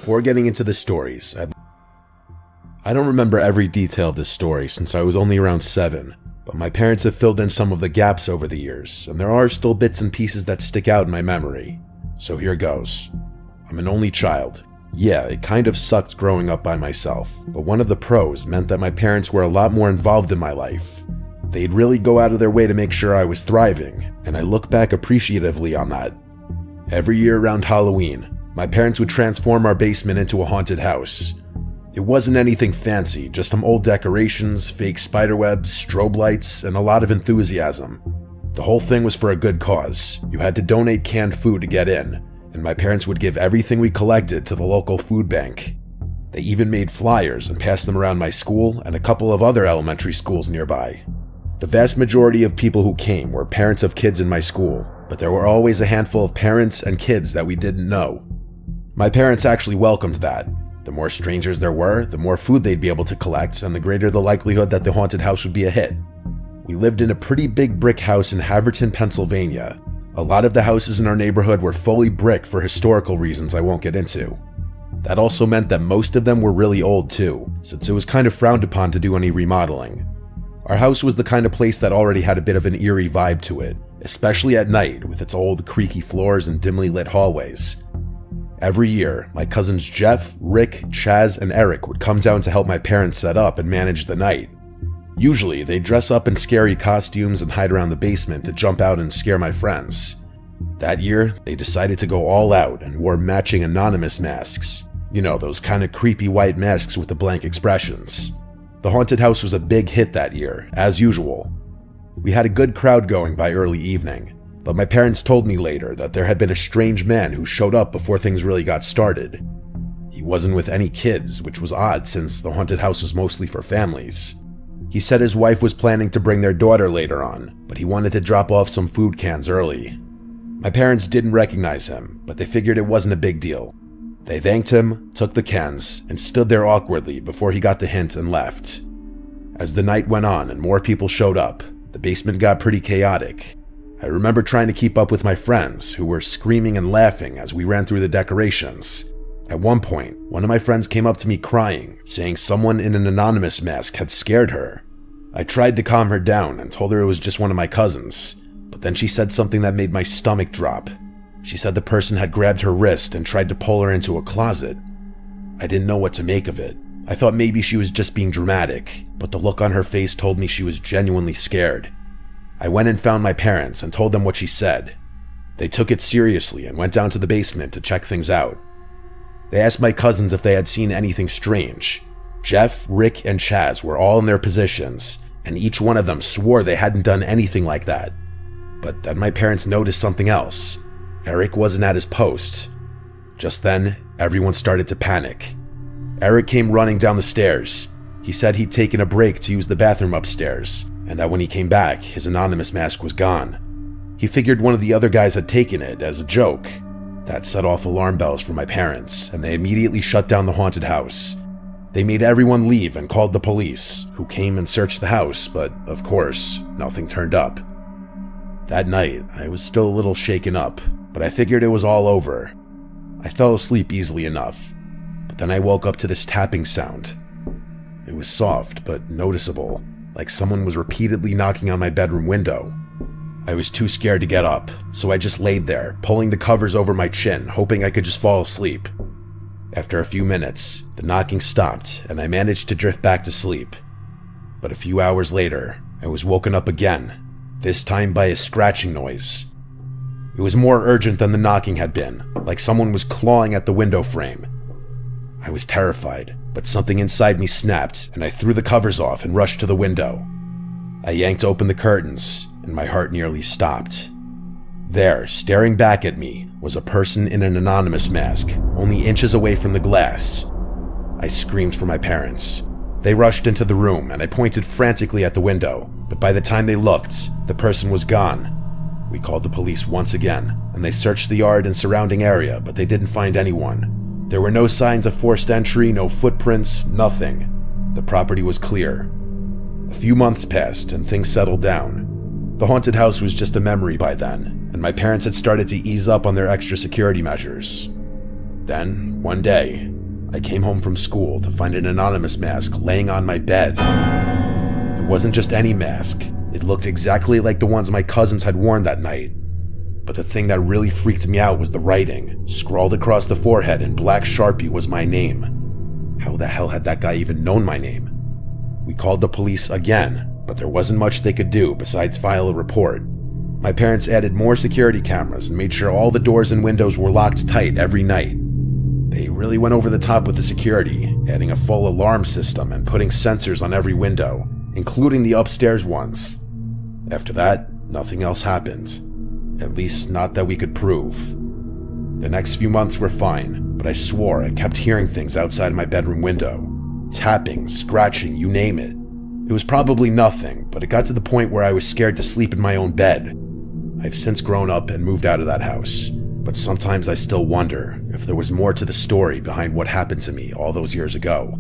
Before getting into the stories, I don't remember every detail of this story since I was only around 7, but my parents have filled in some of the gaps over the years, and there are still bits and pieces that stick out in my memory. So here goes. I'm an only child. Yeah, it kind of sucked growing up by myself, but one of the pros meant that my parents were a lot more involved in my life. They'd really go out of their way to make sure I was thriving, and I look back appreciatively on that. Every year around Halloween, my parents would transform our basement into a haunted house. It wasn't anything fancy, just some old decorations, fake spiderwebs, strobe lights, and a lot of enthusiasm. The whole thing was for a good cause. You had to donate canned food to get in, and my parents would give everything we collected to the local food bank. They even made flyers and passed them around my school and a couple of other elementary schools nearby. The vast majority of people who came were parents of kids in my school, but there were always a handful of parents and kids that we didn't know. My parents actually welcomed that. The more strangers there were, the more food they'd be able to collect, and the greater the likelihood that the haunted house would be a hit. We lived in a pretty big brick house in Haverton, Pennsylvania. A lot of the houses in our neighborhood were fully brick for historical reasons I won't get into. That also meant that most of them were really old too, since it was kind of frowned upon to do any remodeling. Our house was the kind of place that already had a bit of an eerie vibe to it, especially at night with its old creaky floors and dimly lit hallways. Every year, my cousins Jeff, Rick, Chaz, and Eric would come down to help my parents set up and manage the night. Usually, they'd dress up in scary costumes and hide around the basement to jump out and scare my friends. That year, they decided to go all out and wore matching anonymous masks. You know, those kind of creepy white masks with the blank expressions. The haunted house was a big hit that year, as usual. We had a good crowd going by early evening, but my parents told me later that there had been a strange man who showed up before things really got started. He wasn't with any kids, which was odd since the haunted house was mostly for families. He said his wife was planning to bring their daughter later on, but he wanted to drop off some food cans early. My parents didn't recognize him, but they figured it wasn't a big deal. They thanked him, took the cans, and stood there awkwardly before he got the hint and left. As the night went on and more people showed up, the basement got pretty chaotic. I remember trying to keep up with my friends, who were screaming and laughing as we ran through the decorations. At one point, one of my friends came up to me crying, saying someone in an anonymous mask had scared her. I tried to calm her down and told her it was just one of my cousins, but then she said something that made my stomach drop. She said the person had grabbed her wrist and tried to pull her into a closet. I didn't know what to make of it. I thought maybe she was just being dramatic, but the look on her face told me she was genuinely scared. I went and found my parents and told them what she said. They took it seriously and went down to the basement to check things out. They asked my cousins if they had seen anything strange. Jeff, Rick, and Chaz were all in their positions, and each one of them swore they hadn't done anything like that. But then my parents noticed something else. Eric wasn't at his post. Just then, everyone started to panic. Eric came running down the stairs. He said he'd taken a break to use the bathroom upstairs, and that when he came back, his anonymous mask was gone. He figured one of the other guys had taken it as a joke. That set off alarm bells for my parents, and they immediately shut down the haunted house. They made everyone leave and called the police, who came and searched the house, but of course, nothing turned up. That night, I was still a little shaken up, but I figured it was all over. I fell asleep easily enough, but then I woke up to this tapping sound. It was soft, but noticeable, like someone was repeatedly knocking on my bedroom window. I was too scared to get up, so I just laid there, pulling the covers over my chin, hoping I could just fall asleep. After a few minutes, the knocking stopped, and I managed to drift back to sleep. But a few hours later, I was woken up again, this time by a scratching noise. It was more urgent than the knocking had been, like someone was clawing at the window frame. I was terrified, but something inside me snapped, and I threw the covers off and rushed to the window. I yanked open the curtains, and my heart nearly stopped. There, staring back at me, was a person in an anonymous mask, only inches away from the glass. I screamed for my parents. They rushed into the room, and I pointed frantically at the window, but by the time they looked, the person was gone. We called the police once again, and they searched the yard and surrounding area, but they didn't find anyone. There were no signs of forced entry, no footprints, nothing. The property was clear. A few months passed, and things settled down. The haunted house was just a memory by then, and my parents had started to ease up on their extra security measures. Then, one day, I came home from school to find an anonymous mask laying on my bed. It wasn't just any mask. It looked exactly like the ones my cousins had worn that night. But the thing that really freaked me out was the writing. Scrawled across the forehead in black Sharpie was my name. How the hell had that guy even known my name? We called the police again, but there wasn't much they could do besides file a report. My parents added more security cameras and made sure all the doors and windows were locked tight every night. They really went over the top with the security, adding a full alarm system and putting sensors on every window, including the upstairs ones. After that, nothing else happened. At least not that we could prove. The next few months were fine, but I swore I kept hearing things outside my bedroom window. Tapping, scratching, you name it. It was probably nothing, but it got to the point where I was scared to sleep in my own bed. I've since grown up and moved out of that house, but sometimes I still wonder if there was more to the story behind what happened to me all those years ago.